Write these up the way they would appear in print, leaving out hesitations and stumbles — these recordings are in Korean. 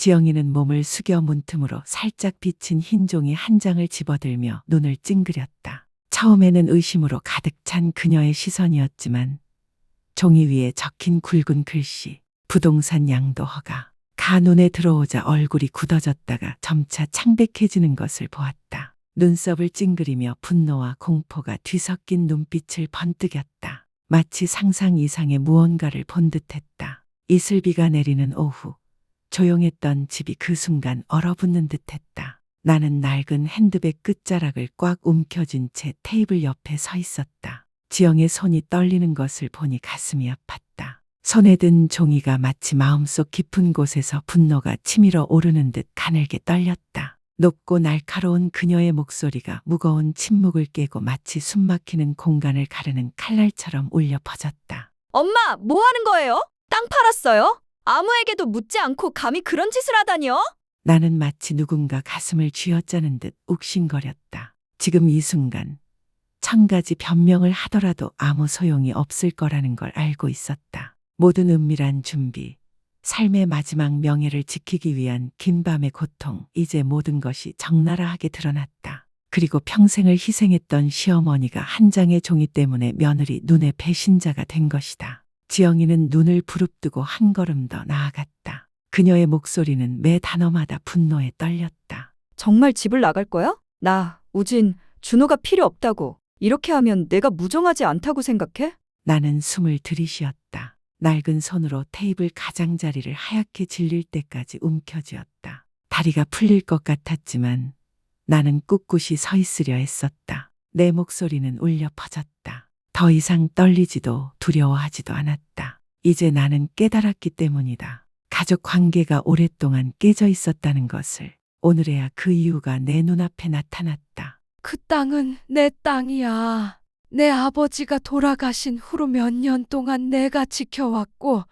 지영이는 몸을 숙여 문틈으로 살짝 비친 흰 종이 한 장을 집어들며 눈을 찡그렸다. 처음에는 의심으로 가득 찬 그녀의 시선이었지만 종이 위에 적힌 굵은 글씨 부동산 양도 허가 가 눈에 들어오자 얼굴이 굳어졌다가 점차 창백해지는 것을 보았다. 눈썹을 찡그리며 분노와 공포가 뒤섞인 눈빛을 번뜩였다. 마치 상상 이상의 무언가를 본 듯했다. 이슬비가 내리는 오후 조용했던 집이 그 순간 얼어붙는 듯했다. 나는 낡은 핸드백 끝자락을 꽉 움켜쥔 채 테이블 옆에 서 있었다. 지영의 손이 떨리는 것을 보니 가슴이 아팠다. 손에 든 종이가 마치 마음속 깊은 곳에서 분노가 치밀어 오르는 듯 가늘게 떨렸다. 높고 날카로운 그녀의 목소리가 무거운 침묵을 깨고 마치 숨막히는 공간을 가르는 칼날처럼 울려 퍼졌다. 엄마, 뭐 하는 거예요? 땅 팔았어요? 아무에게도 묻지 않고 감히 그런 짓을 하다니요? 나는 마치 누군가 가슴을 쥐어짜는 듯 욱신거렸다. 지금 이 순간 1000가지 변명을 하더라도 아무 소용이 없을 거라는 걸 알고 있었다. 모든 은밀한 준비, 삶의 마지막 명예를 지키기 위한 긴 밤의 고통, 이제 모든 것이 적나라하게 드러났다. 그리고 평생을 희생했던 시어머니가 한 장의 종이 때문에 며느리 눈의 배신자가 된 것이다. 지영이는 눈을 부릅뜨고 한 걸음 더 나아갔다. 그녀의 목소리는 매 단어마다 분노에 떨렸다. 정말 집을 나갈 거야? 나, 우진, 준호가 필요 없다고. 이렇게 하면 내가 무정하지 않다고 생각해? 나는 숨을 들이쉬었다. 낡은 손으로 테이블 가장자리를 하얗게 질릴 때까지 움켜쥐었다. 다리가 풀릴 것 같았지만 나는 꿋꿋이 서 있으려 했었다. 내 목소리는 울려 퍼졌다. 더 이상 떨리지도 두려워하지도 않았다. 이제 나는 깨달았기 때문이다. 가족 관계가 오랫동안 깨져 있었다는 것을. 오늘에야 그 이유가 내 눈앞에 나타났다. 그 땅은 내 땅이야. 내 아버지가 돌아가신 후로 몇 년 동안 내가 지켜왔고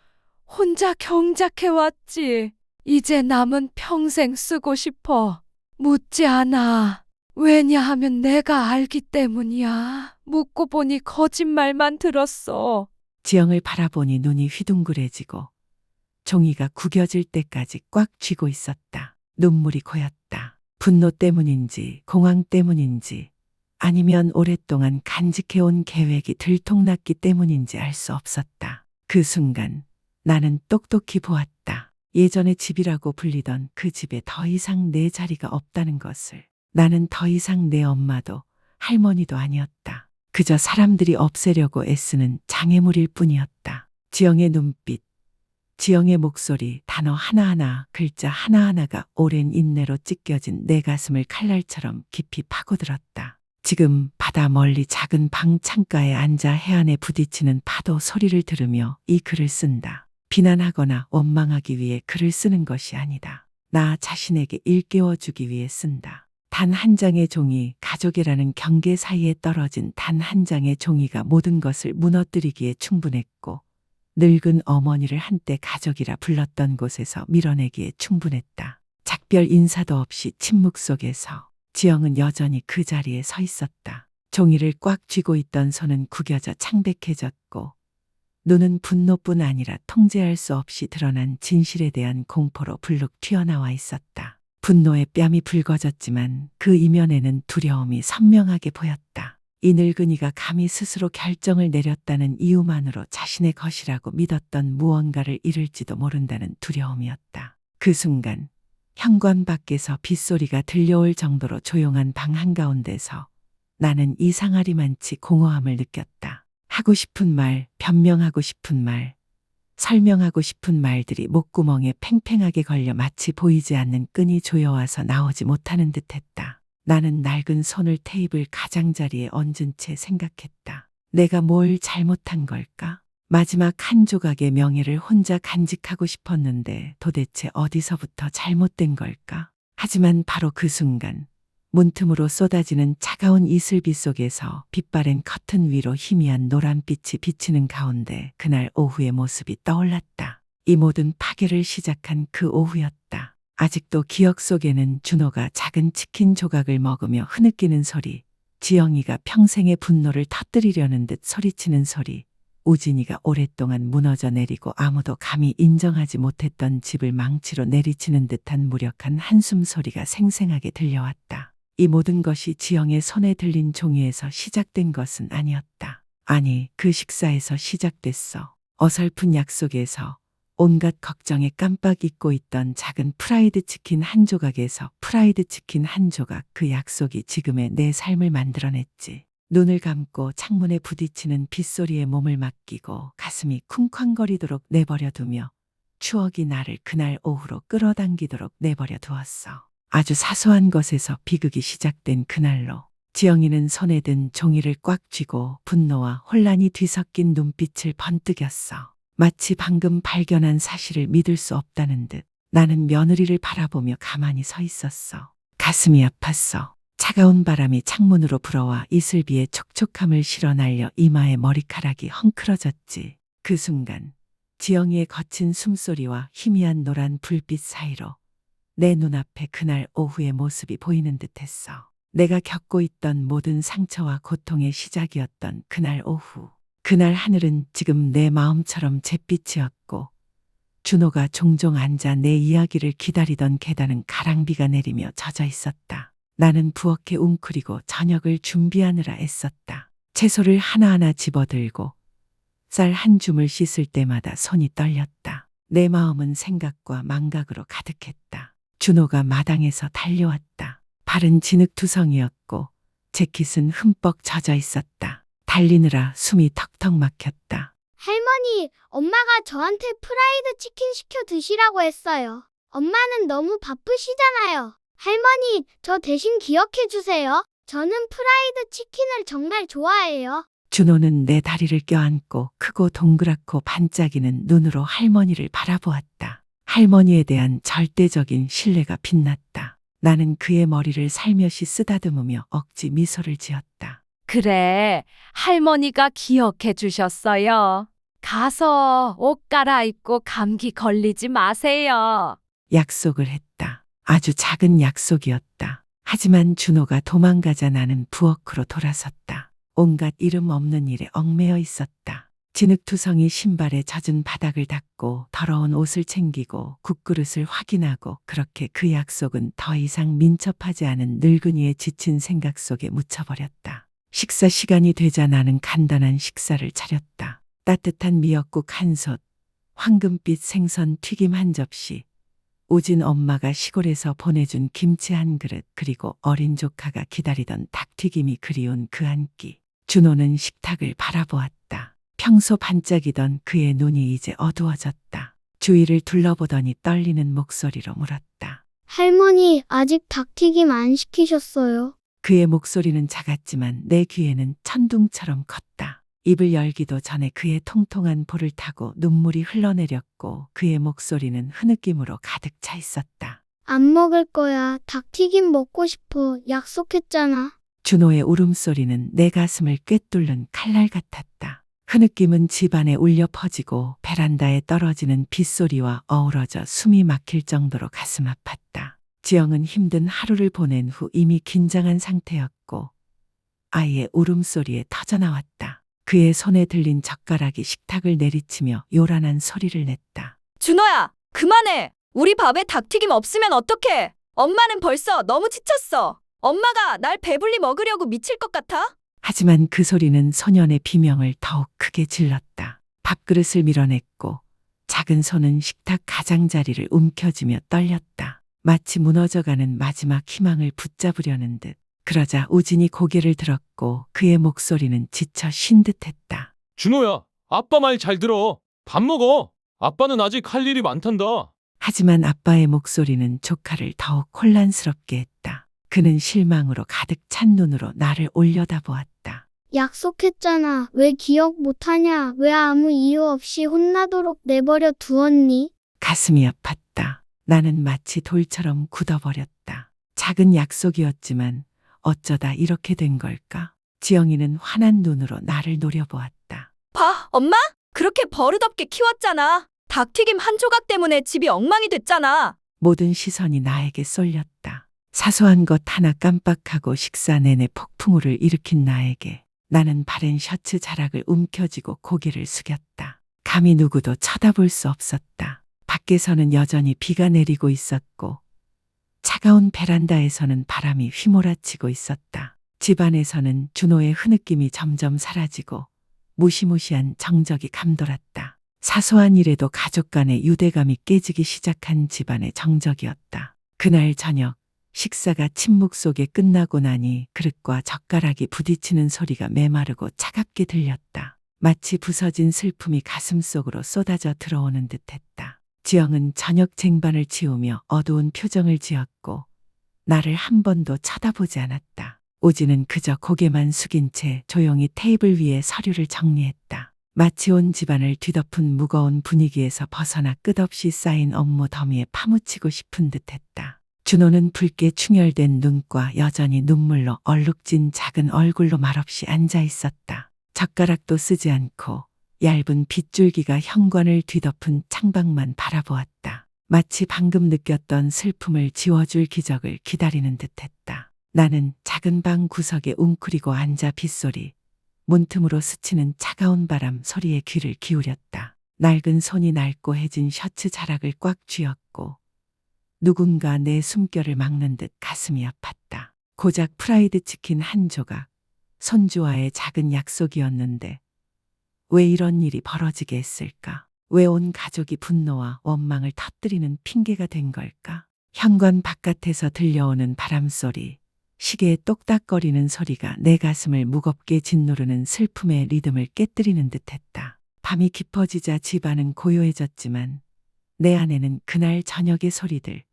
혼자 경작해왔지. 이제 남은 평생 쓰고 싶어. 묻지 않아. 왜냐하면 내가 알기 때문이야. 묻고 보니 거짓말만 들었어. 지영을 바라보니 눈이 휘둥그레지고 종이가 구겨질 때까지 꽉 쥐고 있었다. 눈물이 고였다. 분노 때문인지 공황 때문인지 아니면 오랫동안 간직해온 계획이 들통났기 때문인지 알 수 없었다. 그 순간 나는 똑똑히 보았다. 예전에 집이라고 불리던 그 집에 더 이상 내 자리가 없다는 것을. 나는 더 이상 내 엄마도 할머니도 아니었다. 그저 사람들이 없애려고 애쓰는 장애물일 뿐이었다. 지영의 눈빛, 지영의 목소리, 단어 하나하나, 글자 하나하나가 오랜 인내로 찢겨진 내 가슴을 칼날처럼 깊이 파고들었다. 지금 바다 멀리 작은 방 창가에 앉아 해안에 부딪히는 파도 소리를 들으며 이 글을 쓴다. 비난하거나 원망하기 위해 글을 쓰는 것이 아니다. 나 자신에게 일깨워주기 위해 쓴다. 단 한 장의 종이, 가족이라는 경계 사이에 떨어진 단 한 장의 종이가 모든 것을 무너뜨리기에 충분했고 늙은 어머니를 한때 가족이라 불렀던 곳에서 밀어내기에 충분했다. 작별 인사도 없이 침묵 속에서 지영은 여전히 그 자리에 서 있었다. 종이를 꽉 쥐고 있던 손은 구겨져 창백해졌고 눈은 분노뿐 아니라 통제할 수 없이 드러난 진실에 대한 공포로 불룩 튀어나와 있었다. 분노에 뺨이 붉어졌지만 그 이면에는 두려움이 선명하게 보였다. 이 늙은이가 감히 스스로 결정을 내렸다는 이유만으로 자신의 것이라고 믿었던 무언가를 잃을지도 모른다는 두려움이었다. 그 순간 현관 밖에서 빗소리가 들려올 정도로 조용한 방 한가운데서 나는 이상하리만치 공허함을 느꼈다. 하고 싶은 말, 변명하고 싶은 말, 설명하고 싶은 말들이 목구멍에 팽팽하게 걸려 마치 보이지 않는 끈이 조여와서 나오지 못하는 듯했다. 나는 낡은 손을 테이블 가장자리에 얹은 채 생각했다. 내가 뭘 잘못한 걸까? 마지막 한 조각의 명예를 혼자 간직하고 싶었는데 도대체 어디서부터 잘못된 걸까? 하지만 바로 그 순간 문틈으로 쏟아지는 차가운 이슬비 속에서 빛바랜 커튼 위로 희미한 노란빛이 비치는 가운데 그날 오후의 모습이 떠올랐다. 이 모든 파괴를 시작한 그 오후였다. 아직도 기억 속에는 준호가 작은 치킨 조각을 먹으며 흐느끼는 소리, 지영이가 평생의 분노를 터뜨리려는 듯 소리치는 소리, 우진이가 오랫동안 무너져 내리고 아무도 감히 인정하지 못했던 집을 망치로 내리치는 듯한 무력한 한숨 소리가 생생하게 들려왔다. 이 모든 것이 지영의 손에 들린 종이에서 시작된 것은 아니었다. 아니, 그 식사에서 시작됐어. 어설픈 약속에서, 온갖 걱정에 깜빡 잊고 있던 작은 프라이드 치킨 한 조각에서 프라이드 치킨 한 조각, 그 약속이 지금의 내 삶을 만들어냈지. 눈을 감고 창문에 부딪히는 빗소리에 몸을 맡기고 가슴이 쿵쾅거리도록 내버려 두며 추억이 나를 그날 오후로 끌어당기도록 내버려 두었어. 아주 사소한 것에서 비극이 시작된 그날로 지영이는 손에 든 종이를 꽉 쥐고 분노와 혼란이 뒤섞인 눈빛을 번뜩였어. 마치 방금 발견한 사실을 믿을 수 없다는 듯 나는 며느리를 바라보며 가만히 서 있었어. 가슴이 아팠어. 차가운 바람이 창문으로 불어와 이슬비에 촉촉함을 실어 날려 이마에 머리카락이 헝클어졌지. 그 순간 지영이의 거친 숨소리와 희미한 노란 불빛 사이로 내 눈앞에 그날 오후의 모습이 보이는 듯했어. 내가 겪고 있던 모든 상처와 고통의 시작이었던 그날 오후. 그날 하늘은 지금 내 마음처럼 잿빛이었고 준호가 종종 앉아 내 이야기를 기다리던 계단은 가랑비가 내리며 젖어 있었다. 나는 부엌에 웅크리고 저녁을 준비하느라 애썼다. 채소를 하나하나 집어들고 쌀 한 줌을 씻을 때마다 손이 떨렸다. 내 마음은 생각과 망각으로 가득했다. 준호가 마당에서 달려왔다. 발은 진흙투성이었고 재킷은 흠뻑 젖어 있었다. 달리느라 숨이 턱턱 막혔다. 할머니, 엄마가 저한테 프라이드 치킨 시켜 드시라고 했어요. 엄마는 너무 바쁘시잖아요. 할머니, 저 대신 기억해 주세요. 저는 프라이드 치킨을 정말 좋아해요. 준호는 내 다리를 껴안고 크고 동그랗고 반짝이는 눈으로 할머니를 바라보았다. 할머니에 대한 절대적인 신뢰가 빛났다. 나는 그의 머리를 살며시 쓰다듬으며 억지 미소를 지었다. 그래, 할머니가 기억해 주셨어요. 가서 옷 갈아입고 감기 걸리지 마세요. 약속을 했다. 아주 작은 약속이었다. 하지만 준호가 도망가자 나는 부엌으로 돌아섰다. 온갖 이름 없는 일에 얽매여 있었다. 진흙투성이 신발에 젖은 바닥을 닦고 더러운 옷을 챙기고 국그릇을 확인하고 그렇게 그 약속은 더 이상 민첩하지 않은 늙은이의 지친 생각 속에 묻혀버렸다. 식사 시간이 되자 나는 간단한 식사를 차렸다. 따뜻한 미역국 한 솥, 황금빛 생선 튀김 한 접시, 우진 엄마가 시골에서 보내준 김치 한 그릇, 그리고 어린 조카가 기다리던 닭튀김이 그리운 그 한 끼. 준호는 식탁을 바라보았다. 평소 반짝이던 그의 눈이 이제 어두워졌다. 주위를 둘러보더니 떨리는 목소리로 물었다. 할머니, 아직 닭튀김 안 시키셨어요? 그의 목소리는 작았지만 내 귀에는 천둥처럼 컸다. 입을 열기도 전에 그의 통통한 볼을 타고 눈물이 흘러내렸고 그의 목소리는 흐느낌으로 가득 차 있었다. 안 먹을 거야. 닭튀김 먹고 싶어. 약속했잖아. 준호의 울음소리는 내 가슴을 꿰뚫는 칼날 같았다. 흐느낌은 집안에 울려 퍼지고 베란다에 떨어지는 빗소리와 어우러져 숨이 막힐 정도로 가슴 아팠다. 지영은 힘든 하루를 보낸 후 이미 긴장한 상태였고 아이의 울음소리에 터져나왔다. 그의 손에 들린 젓가락이 식탁을 내리치며 요란한 소리를 냈다. 준호야, 그만해. 우리 밥에 닭튀김 없으면 어떡해? 엄마는 벌써 너무 지쳤어. 엄마가 날 배불리 먹으려고 미칠 것 같아? 하지만 그 소리는 소년의 비명을 더욱 크게 질렀다. 밥그릇을 밀어냈고 작은 손은 식탁 가장자리를 움켜쥐며 떨렸다. 마치 무너져가는 마지막 희망을 붙잡으려는 듯. 그러자 우진이 고개를 들었고 그의 목소리는 지쳐 쉰 듯했다. 준호야, 아빠 말 잘 들어. 밥 먹어. 아빠는 아직 할 일이 많단다. 하지만 아빠의 목소리는 조카를 더욱 혼란스럽게 했다. 그는 실망으로 가득 찬 눈으로 나를 올려다보았다. 약속했잖아. 왜 기억 못하냐? 왜 아무 이유 없이 혼나도록 내버려 두었니? 가슴이 아팠다. 나는 마치 돌처럼 굳어버렸다. 작은 약속이었지만 어쩌다 이렇게 된 걸까? 지영이는 환한 눈으로 나를 노려보았다. 봐, 엄마? 그렇게 버릇없게 키웠잖아. 닭튀김 한 조각 때문에 집이 엉망이 됐잖아. 모든 시선이 나에게 쏠렸다. 사소한 것 하나 깜빡하고 식사 내내 폭풍우를 일으킨 나에게 나는 바랜 셔츠 자락을 움켜쥐고 고개를 숙였다. 감히 누구도 쳐다볼 수 없었다. 밖에서는 여전히 비가 내리고 있었고 차가운 베란다에서는 바람이 휘몰아치고 있었다. 집안에서는 준호의 흐느낌이 점점 사라지고 무시무시한 정적이 감돌았다. 사소한 일에도 가족 간의 유대감이 깨지기 시작한 집안의 정적이었다. 그날 저녁 식사가 침묵 속에 끝나고 나니 그릇과 젓가락이 부딪히는 소리가 메마르고 차갑게 들렸다. 마치 부서진 슬픔이 가슴속으로 쏟아져 들어오는 듯했다. 지영은 저녁 쟁반을 치우며 어두운 표정을 지었고 나를 한 번도 쳐다보지 않았다. 오지는 그저 고개만 숙인 채 조용히 테이블 위에 서류를 정리했다. 마치 온 집안을 뒤덮은 무거운 분위기에서 벗어나 끝없이 쌓인 업무 더미에 파묻히고 싶은 듯했다. 준호는 붉게 충혈된 눈과 여전히 눈물로 얼룩진 작은 얼굴로 말없이 앉아 있었다. 젓가락도 쓰지 않고 얇은 빗줄기가 현관을 뒤덮은 창밖만 바라보았다. 마치 방금 느꼈던 슬픔을 지워줄 기적을 기다리는 듯했다. 나는 작은 방 구석에 웅크리고 앉아 빗소리, 문틈으로 스치는 차가운 바람 소리에 귀를 기울였다. 낡은 손이 낡고해진 셔츠 자락을 꽉 쥐었고 누군가 내 숨결을 막는 듯 가슴이 아팠다. 고작 프라이드 치킨 한 조각, 손주와의 작은 약속이었는데 왜 이런 일이 벌어지게 했을까? 왜 온 가족이 분노와 원망을 터뜨리는 핑계가 된 걸까? 현관 바깥에서 들려오는 바람소리, 시계의 똑딱거리는 소리가 내 가슴을 무겁게 짓누르는 슬픔의 리듬을 깨뜨리는 듯했다. 밤이 깊어지자 집안은 고요해졌지만 내 안에는 그날 저녁의 소리들,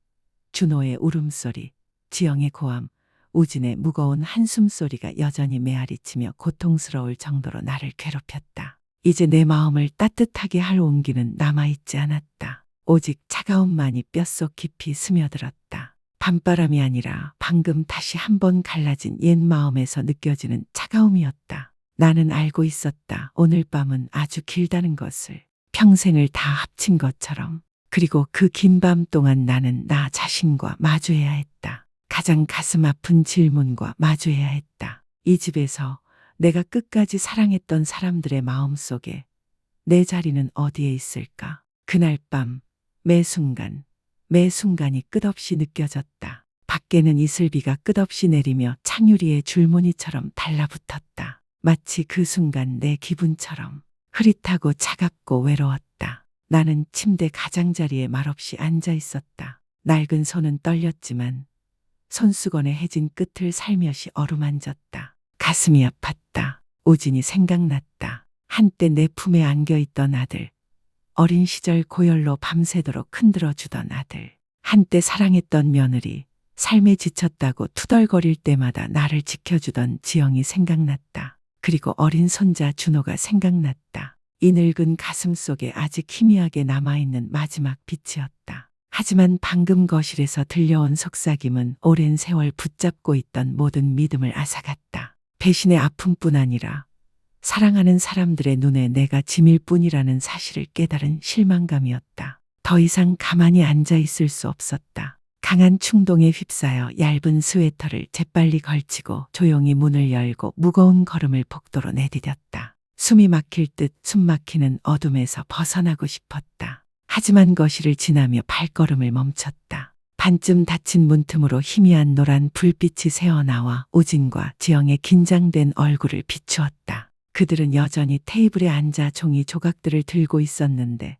준호의 울음소리, 지영의 고함, 우진의 무거운 한숨소리가 여전히 메아리치며 고통스러울 정도로 나를 괴롭혔다. 이제 내 마음을 따뜻하게 할 온기는 남아있지 않았다. 오직 차가움만이 뼛속 깊이 스며들었다. 밤바람이 아니라 방금 다시 한번 갈라진 옛 마음에서 느껴지는 차가움이었다. 나는 알고 있었다. 오늘 밤은 아주 길다는 것을. 평생을 다 합친 것처럼. 그리고 그 긴 밤 동안 나는 나 자신과 마주해야 했다. 가장 가슴 아픈 질문과 마주해야 했다. 이 집에서 내가 끝까지 사랑했던 사람들의 마음속에 내 자리는 어디에 있을까? 그날 밤 매 순간이 끝없이 느껴졌다. 밖에는 이슬비가 끝없이 내리며 창유리의 줄무늬처럼 달라붙었다. 마치 그 순간 내 기분처럼 흐릿하고 차갑고 외로웠다. 나는 침대 가장자리에 말없이 앉아 있었다. 낡은 손은 떨렸지만 손수건의 해진 끝을 살며시 어루만졌다. 가슴이 아팠다. 우진이 생각났다. 한때 내 품에 안겨있던 아들. 어린 시절 고열로 밤새도록 흔들어주던 아들. 한때 사랑했던 며느리. 삶에 지쳤다고 투덜거릴 때마다 나를 지켜주던 지영이 생각났다. 그리고 어린 손자 준호가 생각났다. 이 늙은 가슴 속에 아직 희미하게 남아있는 마지막 빛이었다. 하지만 방금 거실에서 들려온 속삭임은 오랜 세월 붙잡고 있던 모든 믿음을 앗아갔다. 배신의 아픔뿐 아니라 사랑하는 사람들의 눈에 내가 짐일 뿐이라는 사실을 깨달은 실망감이었다. 더 이상 가만히 앉아 있을 수 없었다. 강한 충동에 휩싸여 얇은 스웨터를 재빨리 걸치고 조용히 문을 열고 무거운 걸음을 복도로 내디뎠다. 숨이 막힐 듯 숨막히는 어둠에서 벗어나고 싶었다. 하지만 거실을 지나며 발걸음을 멈췄다. 반쯤 닫힌 문틈으로 희미한 노란 불빛이 새어나와 우진과 지영의 긴장된 얼굴을 비추었다. 그들은 여전히 테이블에 앉아 종이 조각들을 들고 있었는데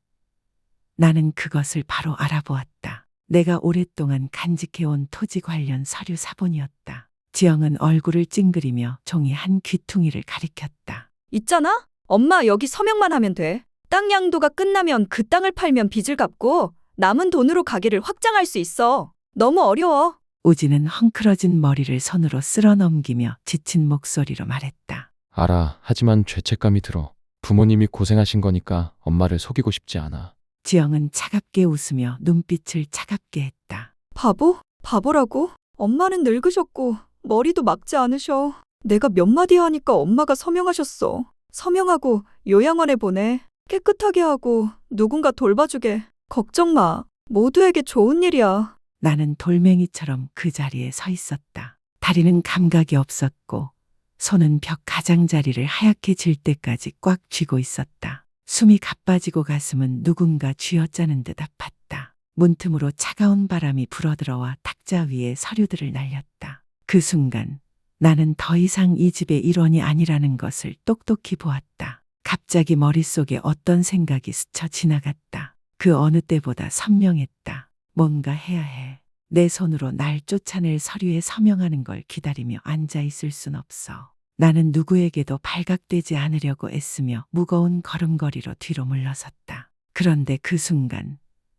나는 그것을 바로 알아보았다. 내가 오랫동안 간직해온 토지 관련 서류 사본이었다. 지영은 얼굴을 찡그리며 종이 한 귀퉁이를 가리켰다. 있잖아? 엄마 여기 서명만 하면 돼. 땅 양도가 끝나면 그 땅을 팔면 빚을 갚고 남은 돈으로 가게를 확장할 수 있어. 너무 어려워. 우진은 헝클어진 머리를 손으로 쓸어 넘기며 지친 목소리로 말했다. 알아. 하지만 죄책감이 들어. 부모님이 고생하신 거니까 엄마를 속이고 싶지 않아. 지영은 차갑게 웃으며 눈빛을 차갑게 했다. 바보? 바보라고? 엄마는 늙으셨고 머리도 막지 않으셔. 내가 몇 마디 하니까 엄마가 서명하셨어. 서명하고 요양원에 보내. 깨끗하게 하고 누군가 돌봐주게. 걱정 마. 모두에게 좋은 일이야. 나는 돌멩이처럼 그 자리에 서 있었다. 다리는 감각이 없었고 손은 벽 가장자리를 하얗게 질 때까지 꽉 쥐고 있었다. 숨이 가빠지고 가슴은 누군가 쥐어짜는 듯 아팠다. 문틈으로 차가운 바람이 불어들어와 탁자 위에 서류들을 날렸다. 그 순간 나는 더 이상 이 집의 일원이 아니라는 것을 똑똑히 보았다. 갑자기 머릿속에 어떤 생각이 스쳐 지나갔다. 그 어느 때보다 선명했다. 뭔가 해야 해. 내 손으로 날 쫓아낼 서류에 서명하는 걸 기다리며 앉아 있을 순 없어. 나는 누구에게도 발각되지 않으려고 애쓰며 무거운 걸음걸이로 뒤로 물러섰다. 그런데 그 순간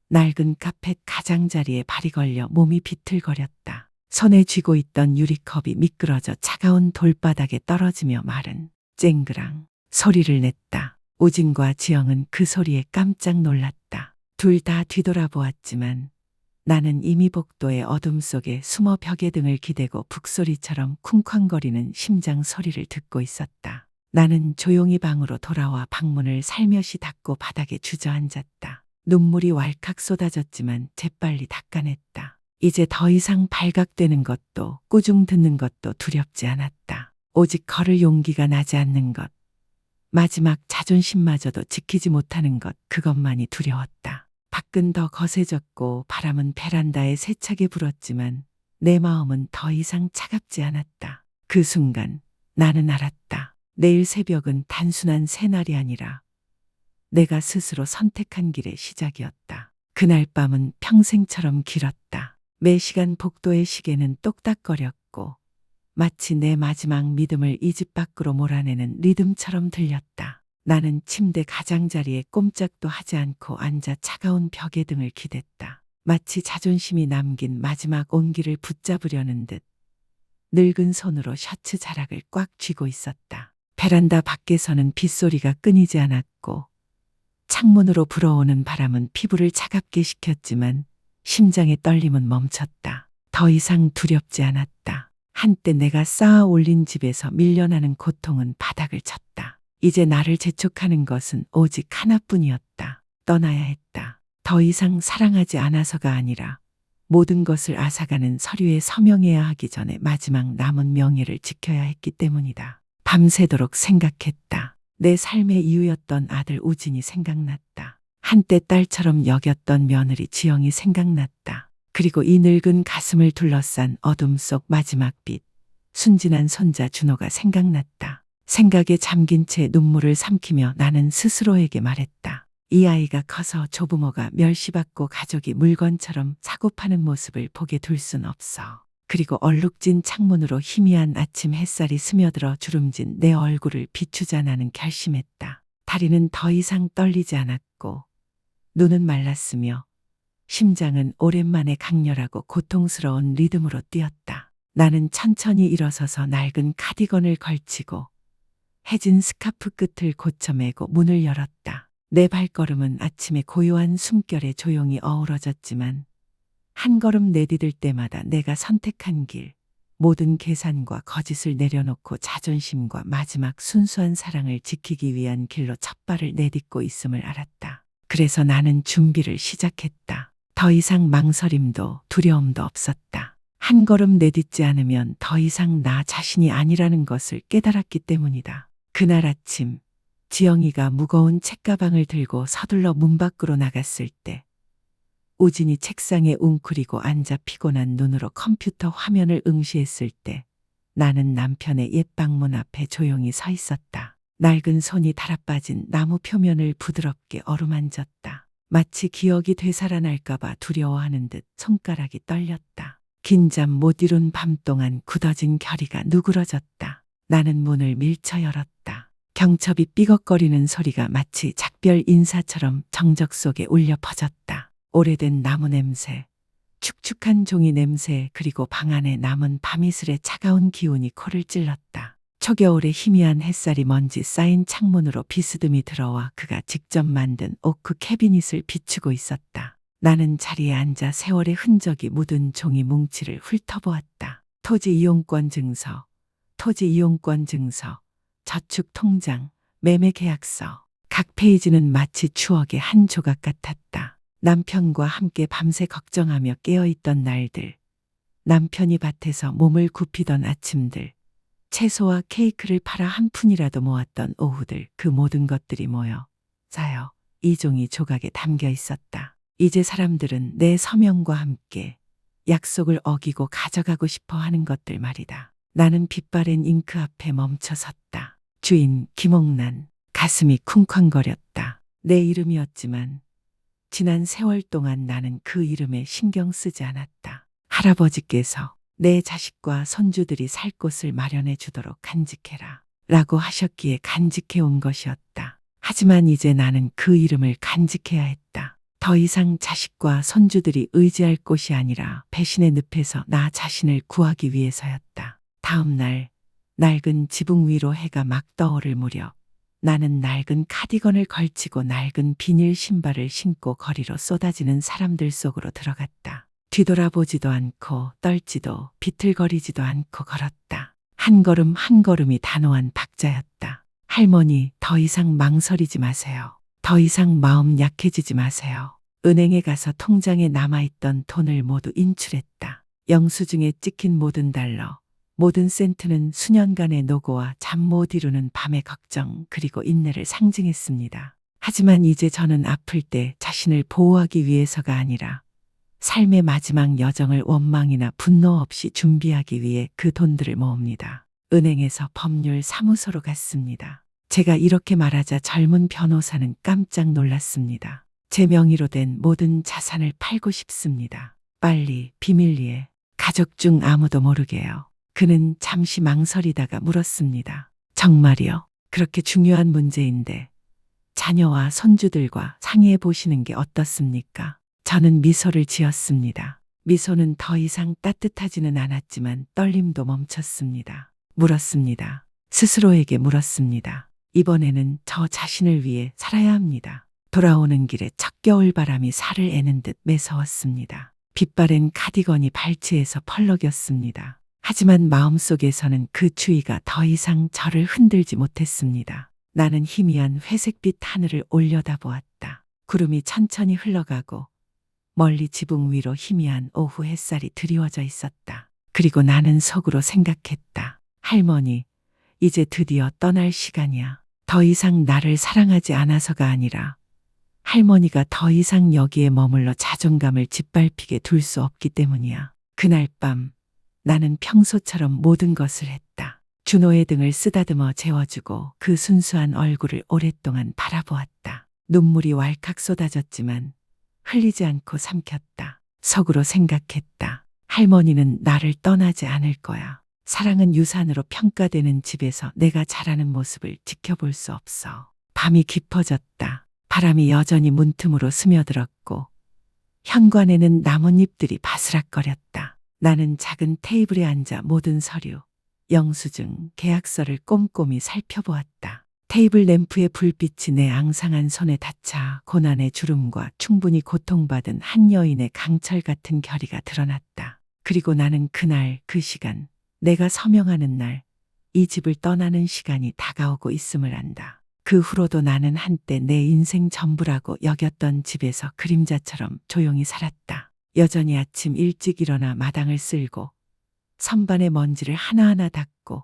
낡은 카펫 가장자리에 발이 걸려 몸이 비틀거렸다. 손에 쥐고 있던 유리컵이 미끄러져 차가운 돌바닥에 떨어지며 말은 쨍그랑 소리를 냈다. 우진과 지영은 그 소리에 깜짝 놀랐다. 둘 다 뒤돌아보았지만 나는 이미 복도의 어둠 속에 숨어 벽에 등을 기대고 북소리처럼 쿵쾅거리는 심장 소리를 듣고 있었다. 나는 조용히 방으로 돌아와 방문을 살며시 닫고 바닥에 주저앉았다. 눈물이 왈칵 쏟아졌지만 재빨리 닦아냈다. 이제 더 이상 발각되는 것도 꾸중 듣는 것도 두렵지 않았다. 오직 걸을 용기가 나지 않는 것, 마지막 자존심마저도 지키지 못하는 것, 그것만이 두려웠다. 밖은 더 거세졌고 바람은 베란다에 세차게 불었지만 내 마음은 더 이상 차갑지 않았다. 그 순간 나는 알았다. 내일 새벽은 단순한 새날이 아니라 내가 스스로 선택한 길의 시작이었다. 그날 밤은 평생처럼 길었다. 매 시간 복도의 시계는 똑딱거렸고 마치 내 마지막 믿음을 이 집 밖으로 몰아내는 리듬처럼 들렸다. 나는 침대 가장자리에 꼼짝도 하지 않고 앉아 차가운 벽에 등을 기댔다. 마치 자존심이 남긴 마지막 온기를 붙잡으려는 듯 늙은 손으로 셔츠 자락을 꽉 쥐고 있었다. 베란다 밖에서는 빗소리가 끊이지 않았고 창문으로 불어오는 바람은 피부를 차갑게 식혔지만 심장의 떨림은 멈췄다. 더 이상 두렵지 않았다. 한때 내가 쌓아 올린 집에서 밀려나는 고통은 바닥을 쳤다. 이제 나를 재촉하는 것은 오직 하나뿐이었다. 떠나야 했다. 더 이상 사랑하지 않아서가 아니라 모든 것을 앗아가는 서류에 서명해야 하기 전에 마지막 남은 명예를 지켜야 했기 때문이다. 밤새도록 생각했다. 내 삶의 이유였던 아들 우진이 생각났다. 한때 딸처럼 여겼던 며느리 지영이 생각났다. 그리고 이 늙은 가슴을 둘러싼 어둠 속 마지막 빛, 순진한 손자 준호가 생각났다. 생각에 잠긴 채 눈물을 삼키며 나는 스스로에게 말했다. 이 아이가 커서 조부모가 멸시받고 가족이 물건처럼 사고 파는 모습을 보게 둘 순 없어. 그리고 얼룩진 창문으로 희미한 아침 햇살이 스며들어 주름진 내 얼굴을 비추자 나는 결심했다. 다리는 더 이상 떨리지 않았고 눈은 말랐으며 심장은 오랜만에 강렬하고 고통스러운 리듬으로 뛰었다. 나는 천천히 일어서서 낡은 카디건을 걸치고 해진 스카프 끝을 고쳐매고 문을 열었다. 내 발걸음은 아침의 고요한 숨결에 조용히 어우러졌지만 한 걸음 내디딜 때마다 내가 선택한 길, 모든 계산과 거짓을 내려놓고 자존심과 마지막 순수한 사랑을 지키기 위한 길로 첫 발을 내딛고 있음을 알았다. 그래서 나는 준비를 시작했다. 더 이상 망설임도 두려움도 없었다. 한 걸음 내딛지 않으면 더 이상 나 자신이 아니라는 것을 깨달았기 때문이다. 그날 아침 지영이가 무거운 책가방을 들고 서둘러 문 밖으로 나갔을 때 우진이 책상에 웅크리고 앉아 피곤한 눈으로 컴퓨터 화면을 응시했을 때 나는 남편의 옛 방문 앞에 조용히 서 있었다. 낡은 손이 달아빠진 나무 표면을 부드럽게 어루만졌다. 마치 기억이 되살아날까봐 두려워하는 듯 손가락이 떨렸다. 긴 잠 못 이룬 밤 동안 굳어진 결의가 누그러졌다. 나는 문을 밀쳐 열었다. 경첩이 삐걱거리는 소리가 마치 작별 인사처럼 정적 속에 울려 퍼졌다. 오래된 나무 냄새, 축축한 종이 냄새, 그리고 방 안에 남은 밤이슬의 차가운 기운이 코를 찔렀다. 초겨울의 희미한 햇살이 먼지 쌓인 창문으로 비스듬히 들어와 그가 직접 만든 오크 캐비닛을 비추고 있었다. 나는 자리에 앉아 세월의 흔적이 묻은 종이 뭉치를 훑어보았다. 토지 이용권 증서, 저축 통장, 매매 계약서. 각 페이지는 마치 추억의 한 조각 같았다. 남편과 함께 밤새 걱정하며 깨어있던 날들, 남편이 밭에서 몸을 굽히던 아침들, 채소와 케이크를 팔아 한 푼이라도 모았던 오후들, 그 모든 것들이 모여 쌓여 이 종이 조각에 담겨 있었다. 이제 사람들은 내 서명과 함께 약속을 어기고 가져가고 싶어 하는 것들 말이다. 나는 빛바랜 잉크 앞에 멈춰 섰다. 주인 김옥란. 가슴이 쿵쾅거렸다. 내 이름이었지만 지난 세월 동안 나는 그 이름에 신경 쓰지 않았다. 할아버지께서 내 자식과 손주들이 살 곳을 마련해 주도록 간직해라 라고 하셨기에 간직해 온 것이었다. 하지만 이제 나는 그 이름을 간직해야 했다. 더 이상 자식과 손주들이 의지할 곳이 아니라 배신의 늪에서 나 자신을 구하기 위해서였다. 다음 날 낡은 지붕 위로 해가 막 떠오를 무렵 나는 낡은 카디건을 걸치고 낡은 비닐 신발을 신고 거리로 쏟아지는 사람들 속으로 들어갔다. 뒤돌아보지도 않고 떨지도 비틀거리지도 않고 걸었다. 한 걸음 한 걸음이 단호한 박자였다. 할머니, 더 이상 망설이지 마세요. 더 이상 마음 약해지지 마세요. 은행에 가서 통장에 남아있던 돈을 모두 인출했다. 영수증에 찍힌 모든 달러, 모든 센트는 수년간의 노고와 잠 못 이루는 밤의 걱정 그리고 인내를 상징했습니다. 하지만 이제 저는 아플 때 자신을 보호하기 위해서가 아니라 삶의 마지막 여정을 원망이나 분노 없이 준비하기 위해 그 돈들을 모읍니다. 은행에서 법률 사무소로 갔습니다. 제가 이렇게 말하자 젊은 변호사는 깜짝 놀랐습니다. 제 명의로 된 모든 자산을 팔고 싶습니다. 빨리, 비밀리에, 가족 중 아무도 모르게요. 그는 잠시 망설이다가 물었습니다. 정말이요? 그렇게 중요한 문제인데 자녀와 손주들과 상의해 보시는 게 어떻습니까? 저는 미소를 지었습니다. 미소는 더 이상 따뜻하지는 않았지만 떨림도 멈췄습니다. 물었습니다. 스스로에게 물었습니다. 이번에는 저 자신을 위해 살아야 합니다. 돌아오는 길에 첫 겨울바람이 살을 애는 듯 매서웠습니다. 빛바랜 카디건이 발치에서 펄럭였습니다. 하지만 마음속에서는 그 추위가 더 이상 저를 흔들지 못했습니다. 나는 희미한 회색빛 하늘을 올려다보았다. 구름이 천천히 흘러가고 멀리 지붕 위로 희미한 오후 햇살이 드리워져 있었다. 그리고 나는 속으로 생각했다. 할머니, 이제 드디어 떠날 시간이야. 더 이상 나를 사랑하지 않아서가 아니라 할머니가 더 이상 여기에 머물러 자존감을 짓밟히게 둘 수 없기 때문이야. 그날 밤 나는 평소처럼 모든 것을 했다. 준호의 등을 쓰다듬어 재워주고 그 순수한 얼굴을 오랫동안 바라보았다. 눈물이 왈칵 쏟아졌지만 흘리지 않고 삼켰다. 속으로 생각했다. 할머니는 나를 떠나지 않을 거야. 사랑은 유산으로 평가되는 집에서 내가 자라는 모습을 지켜볼 수 없어. 밤이 깊어졌다. 바람이 여전히 문틈으로 스며들었고 현관에는 나뭇잎들이 바스락거렸다. 나는 작은 테이블에 앉아 모든 서류, 영수증, 계약서를 꼼꼼히 살펴보았다. 테이블 램프의 불빛이 내 앙상한 손에 닿자 고난의 주름과 충분히 고통받은 한 여인의 강철 같은 결의가 드러났다. 그리고 나는 그날 그 시간, 내가 서명하는 날, 이 집을 떠나는 시간이 다가오고 있음을 안다. 그 후로도 나는 한때 내 인생 전부라고 여겼던 집에서 그림자처럼 조용히 살았다. 여전히 아침 일찍 일어나 마당을 쓸고 선반의 먼지를 하나하나 닦고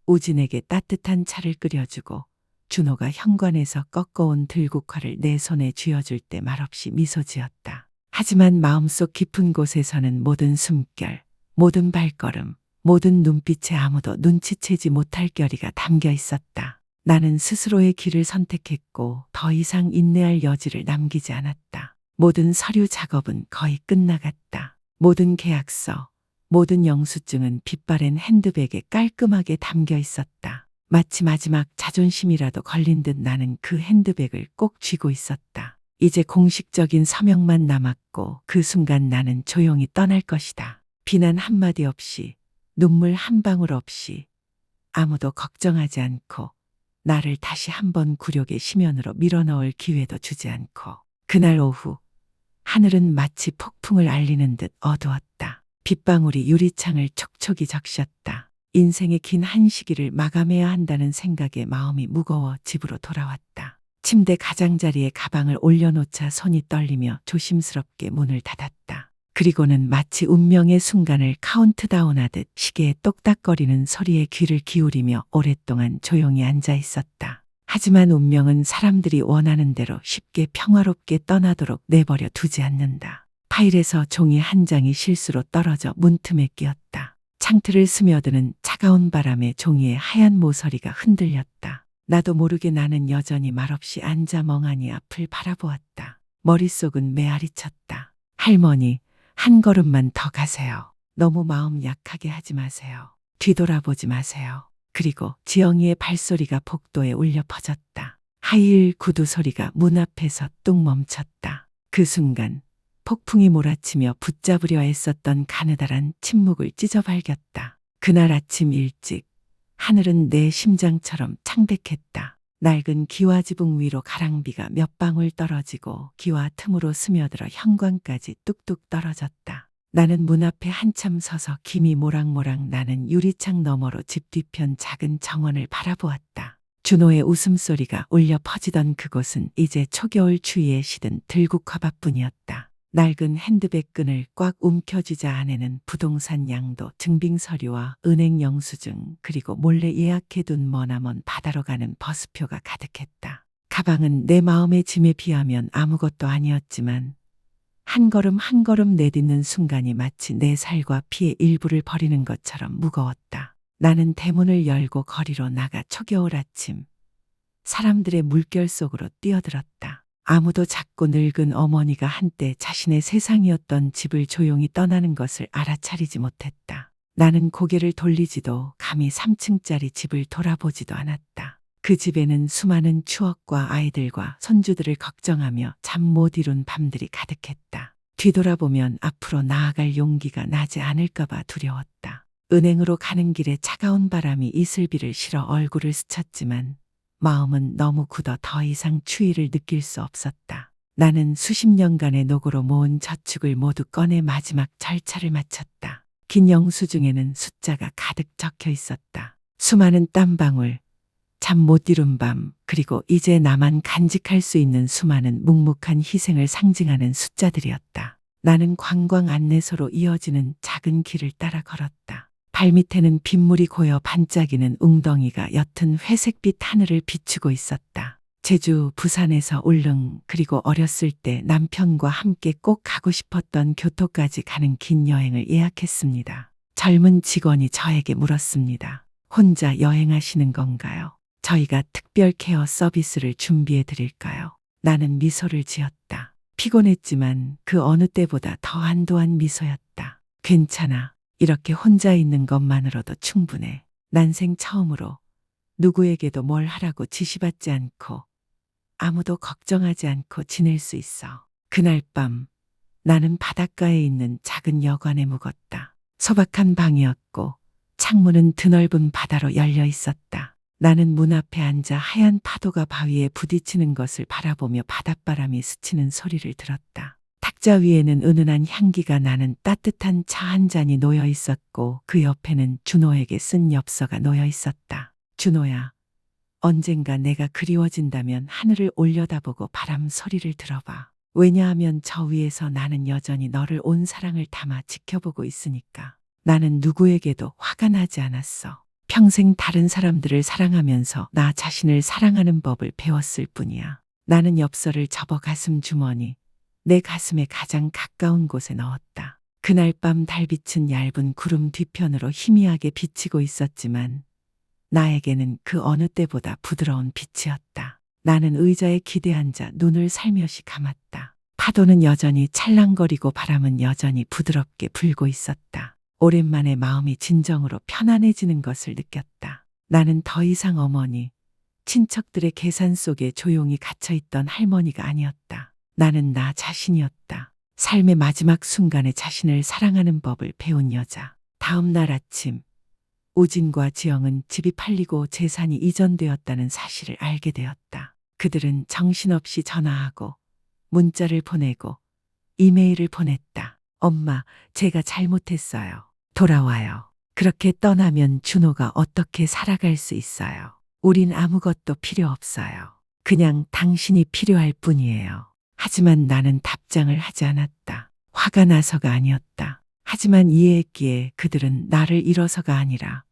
우진에게 따뜻한 차를 끓여주고 준호가 현관에서 꺾어온 들국화를 내 손에 쥐어줄 때 말없이 미소 지었다. 하지만 마음속 깊은 곳에서는 모든 숨결, 모든 발걸음, 모든 눈빛에 아무도 눈치채지 못할 결의가 담겨 있었다. 나는 스스로의 길을 선택했고 더 이상 인내할 여지를 남기지 않았다. 모든 서류 작업은 거의 끝나갔다. 모든 계약서, 모든 영수증은 빛바랜 핸드백에 깔끔하게 담겨 있었다. 마치 마지막 자존심이라도 걸린 듯 나는 그 핸드백을 꼭 쥐고 있었다. 이제 공식적인 서명만 남았고 그 순간 나는 조용히 떠날 것이다. 비난 한마디 없이, 눈물 한 방울 없이, 아무도 걱정하지 않고 나를 다시 한번 굴욕의 심연으로 밀어넣을 기회도 주지 않고. 그날 오후 하늘은 마치 폭풍을 알리는 듯 어두웠다. 빗방울이 유리창을 촉촉이 적셨다. 인생의 긴 한 시기를 마감해야 한다는 생각에 마음이 무거워 집으로 돌아왔다. 침대 가장자리에 가방을 올려놓자 손이 떨리며 조심스럽게 문을 닫았다. 그리고는 마치 운명의 순간을 카운트다운하듯 시계의 똑딱거리는 소리에 귀를 기울이며 오랫동안 조용히 앉아 있었다. 하지만 운명은 사람들이 원하는 대로 쉽게 평화롭게 떠나도록 내버려 두지 않는다. 파일에서 종이 한 장이 실수로 떨어져 문틈에 끼었다. 창틀을 스며드는 차가운 바람에 종이의 하얀 모서리가 흔들렸다. 나도 모르게 나는 여전히 말없이 앉아 멍하니 앞을 바라보았다. 머릿속은 메아리쳤다. 할머니, 한 걸음만 더 가세요. 너무 마음 약하게 하지 마세요. 뒤돌아보지 마세요. 그리고 지영이의 발소리가 복도에 울려 퍼졌다. 하이힐 구두 소리가 문 앞에서 뚝 멈췄다. 그 순간 폭풍이 몰아치며 붙잡으려 애썼던 가느다란 침묵을 찢어발겼다. 그날 아침 일찍 하늘은 내 심장처럼 창백했다. 낡은 기와지붕 위로 가랑비가 몇 방울 떨어지고 기와 틈으로 스며들어 현관까지 뚝뚝 떨어졌다. 나는 문 앞에 한참 서서 김이 모락모락 나는 유리창 너머로 집 뒤편 작은 정원을 바라보았다. 준호의 웃음소리가 울려 퍼지던 그곳은 이제 초겨울 추위에 시든 들국화밭뿐이었다. 낡은 핸드백 끈을 꽉 움켜쥐자 안에는 부동산 양도, 증빙 서류와 은행 영수증, 그리고 몰래 예약해둔 머나먼 바다로 가는 버스표가 가득했다. 가방은 내 마음의 짐에 비하면 아무것도 아니었지만 한 걸음 한 걸음 내딛는 순간이 마치 내 살과 피의 일부를 버리는 것처럼 무거웠다. 나는 대문을 열고 거리로 나가 초겨울 아침 사람들의 물결 속으로 뛰어들었다. 아무도 작고 늙은 어머니가 한때 자신의 세상이었던 집을 조용히 떠나는 것을 알아차리지 못했다. 나는 고개를 돌리지도 감히 3층짜리 집을 돌아보지도 않았다. 그 집에는 수많은 추억과 아이들과 손주들을 걱정하며 잠 못 이룬 밤들이 가득했다. 뒤돌아보면 앞으로 나아갈 용기가 나지 않을까봐 두려웠다. 은행으로 가는 길에 차가운 바람이 이슬비를 실어 얼굴을 스쳤지만 마음은 너무 굳어 더 이상 추위를 느낄 수 없었다. 나는 수십 년간의 노고로 모은 저축을 모두 꺼내 마지막 절차를 마쳤다. 긴 영수증에는 숫자가 가득 적혀 있었다. 수많은 땀방울, 잠 못 이룬 밤, 그리고 이제 나만 간직할 수 있는 수많은 묵묵한 희생을 상징하는 숫자들이었다. 나는 관광 안내소로 이어지는 작은 길을 따라 걸었다. 발밑에는 빗물이 고여 반짝이는 웅덩이가 옅은 회색빛 하늘을 비추고 있었다. 제주, 부산에서 울릉, 그리고 어렸을 때 남편과 함께 꼭 가고 싶었던 교토까지 가는 긴 여행을 예약했습니다. 젊은 직원이 저에게 물었습니다. 혼자 여행하시는 건가요? 저희가 특별 케어 서비스를 준비해 드릴까요? 나는 미소를 지었다. 피곤했지만 그 어느 때보다 더 안도한 미소였다. 괜찮아. 이렇게 혼자 있는 것만으로도 충분해. 난생 처음으로 누구에게도 뭘 하라고 지시받지 않고 아무도 걱정하지 않고 지낼 수 있어. 그날 밤 나는 바닷가에 있는 작은 여관에 묵었다. 소박한 방이었고 창문은 드넓은 바다로 열려 있었다. 나는 문 앞에 앉아 하얀 파도가 바위에 부딪히는 것을 바라보며 바닷바람이 스치는 소리를 들었다. 탁자 위에는 은은한 향기가 나는 따뜻한 차 한 잔이 놓여 있었고 그 옆에는 준호에게 쓴 엽서가 놓여 있었다. 준호야, 언젠가 내가 그리워진다면 하늘을 올려다보고 바람 소리를 들어봐. 왜냐하면 저 위에서 나는 여전히 너를 온 사랑을 담아 지켜보고 있으니까. 나는 누구에게도 화가 나지 않았어. 평생 다른 사람들을 사랑하면서 나 자신을 사랑하는 법을 배웠을 뿐이야. 나는 엽서를 접어 가슴 주머니, 내 가슴에 가장 가까운 곳에 넣었다. 그날 밤 달빛은 얇은 구름 뒤편으로 희미하게 비치고 있었지만 나에게는 그 어느 때보다 부드러운 빛이었다. 나는 의자에 기대앉아 눈을 살며시 감았다. 파도는 여전히 찰랑거리고 바람은 여전히 부드럽게 불고 있었다. 오랜만에 마음이 진정으로 편안해지는 것을 느꼈다. 나는 더 이상 어머니, 친척들의 계산 속에 조용히 갇혀있던 할머니가 아니었다. 나는 나 자신이었다. 삶의 마지막 순간에 자신을 사랑하는 법을 배운 여자. 다음 날 아침, 우진과 지영은 집이 팔리고 재산이 이전되었다는 사실을 알게 되었다. 그들은 정신없이 전화하고 문자를 보내고 이메일을 보냈다. 엄마, 제가 잘못했어요. 돌아와요. 그렇게 떠나면 준호가 어떻게 살아갈 수 있어요? 우린 아무것도 필요 없어요. 그냥 당신이 필요할 뿐이에요. 하지만 나는 답장을 하지 않았다. 화가 나서가 아니었다. 하지만 이해했기에 그들은 나를 잃어서가 아니라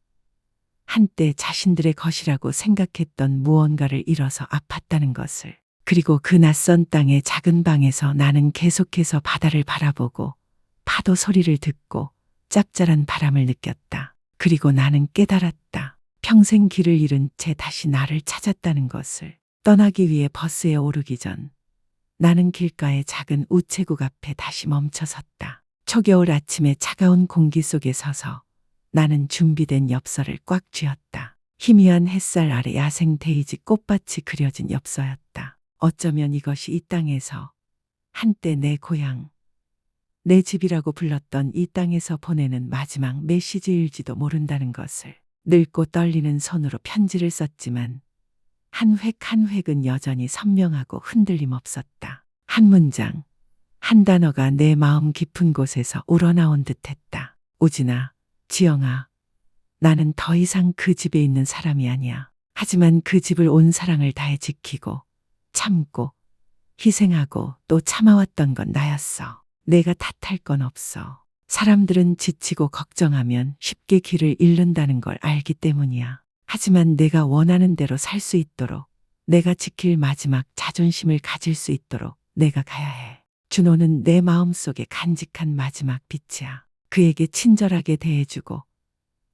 한때 자신들의 것이라고 생각했던 무언가를 잃어서 아팠다는 것을. 그리고 그 낯선 땅의 작은 방에서 나는 계속해서 바다를 바라보고 파도 소리를 듣고 짭짤한 바람을 느꼈다. 그리고 나는 깨달았다. 평생 길을 잃은 채 다시 나를 찾았다는 것을. 떠나기 위해 버스에 오르기 전 나는 길가의 작은 우체국 앞에 다시 멈춰섰다. 초겨울 아침의 차가운 공기 속에 서서 나는 준비된 엽서를 꽉 쥐었다. 희미한 햇살 아래 야생 데이지 꽃밭이 그려진 엽서였다. 어쩌면 이것이 이 땅에서 한때 내 고향, 내 집이라고 불렀던 이 땅에서 보내는 마지막 메시지일지도 모른다는 것을. 늙고 떨리는 손으로 편지를 썼지만 한 획 한 획은 여전히 선명하고 흔들림 없었다. 한 문장, 한 단어가 내 마음 깊은 곳에서 우러나온 듯했다. 우진아, 지영아, 나는 더 이상 그 집에 있는 사람이 아니야. 하지만 그 집을 온 사랑을 다해 지키고 참고 희생하고 또 참아왔던 건 나였어. 내가 탓할 건 없어. 사람들은 지치고 걱정하면 쉽게 길을 잃는다는 걸 알기 때문이야. 하지만 내가 원하는 대로 살 수 있도록, 내가 지킬 마지막 자존심을 가질 수 있도록 내가 가야 해. 준호는 내 마음속에 간직한 마지막 빛이야. 그에게 친절하게 대해주고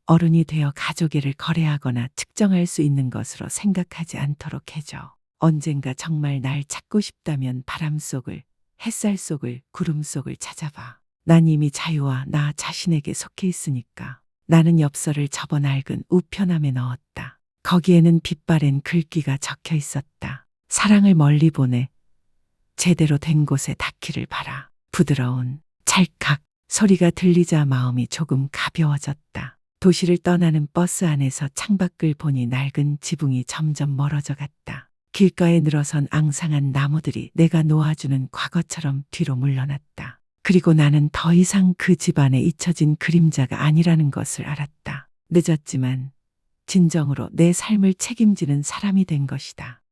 어른이 되어 가족애를 거래하거나 측정할 수 있는 것으로 생각하지 않도록 해줘. 언젠가 정말 날 찾고 싶다면 바람 속을, 햇살 속을, 구름 속을 찾아봐. 난 이미 자유와 나 자신에게 속해 있으니까. 나는 엽서를 접어 낡은 우편함에 넣었다. 거기에는 빛바랜 글귀가 적혀 있었다. 사랑을 멀리 보내. 제대로 된 곳에 닿기를 바라. 부드러운 찰칵 소리가 들리자 마음이 조금 가벼워졌다. 도시를 떠나는 버스 안에서 창밖을 보니 낡은 지붕이 점점 멀어져 갔다. 길가에 늘어선 앙상한 나무들이 내가 놓아주는 과거처럼 뒤로 물러났다. 그리고 나는 더 이상 그 집안에 잊혀진 그림자가 아니라는 것을 알았다. 늦었지만 진정으로 내 삶을 책임지는 사람이 된 것이다.